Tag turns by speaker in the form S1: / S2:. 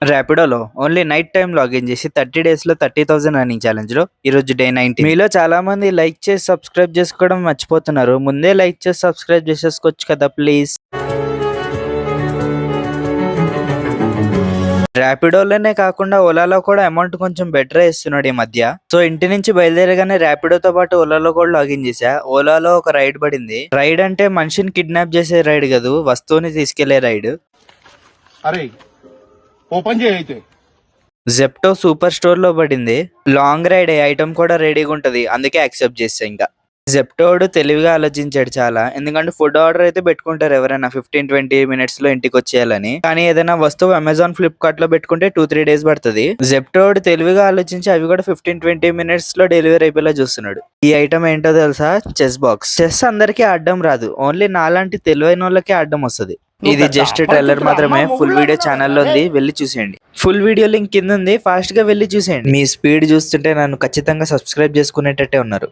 S1: ర్యాపిడోలో only night time login చేసి 30 డేస్‌లో 30,000 earning ఛాలెంజ్‌లో ఈరోజు డే 19. మీలో చాలామంది లైక్ చేసి సబ్స్క్రైబ్ చేసుకోవడం మర్చిపోతున్నారు. ముందే లైక్ చేసి సబ్స్క్రైబ్ చేసేసుకోవచ్చు కదా ప్లీజ్. ర్యాపిడోలోనే కాకుండా ఓలాలో కూడా అమౌంట్ కొంచెం బెటరే ఇస్తున్నాడు ఈ మధ్య. సో ఇంటి నుంచి బయలుదేరగానే ర్యాపిడోతో పాటు ఓలాలో కూడా లాగిన్ చేశా. ఓలాలో ఒక రైడ్ పడింది. రైడ్ అంటే మనిషిని కిడ్నాప్ చేసే రైడ్ కాదు, వస్తువుని తీసుకెళ్లే రైడ్.
S2: అరే ఓపెన్ చేయి అయితే.
S1: జెప్టో సూపర్ స్టోర్ లో పడింది. లాంగ్ రైడ్ ఐటమ్ కూడా రెడీగా ఉంటది, అందుకే యాక్సెప్ట్ చేస్తా. ఇంకా జెప్టోడు తెలివిగా ఆలోచించాడు చాలా. ఎందుకంటే ఫుడ్ ఆర్డర్ అయితే పెట్టుకుంటారు ఎవరైనా 15-20 మినిట్స్ లో ఇంటికి వచ్చేయాలని. కానీ ఏదైనా వస్తువు అమెజాన్ ఫ్లిప్కార్ట్ లో పెట్టుకుంటే 2-3 డేస్ పడుతుంది. జెప్టోడు తెలివిగా ఆలోచించి అవి కూడా 15-20 మినిట్స్ లో డెలివరీ అయిపోయేలా చూస్తున్నాడు. ఈ ఐటమ్ ఏంటో తెలుసా? Chess box. చెస్ అందరికీ ఆడడం రాదు, ఓన్లీ నాలాంటి తెలివైన వాళ్ళకే ఆడడం వస్తుంది. ఇది జస్ట్ ట్రైలర్ మాత్రమే. ఫుల్ వీడియో ఛానల్లో ఉంది, వెళ్ళి చూసేయండి. ఫుల్ వీడియో లింక్ కింద ఉంది, ఫాస్ట్ గా వెళ్ళి చూసేయండి. మీ స్పీడ్ చూస్తుంటే నన్ను ఖచ్చితంగా సబ్స్క్రైబ్ చేసుకునేటట్టే ఉన్నారు.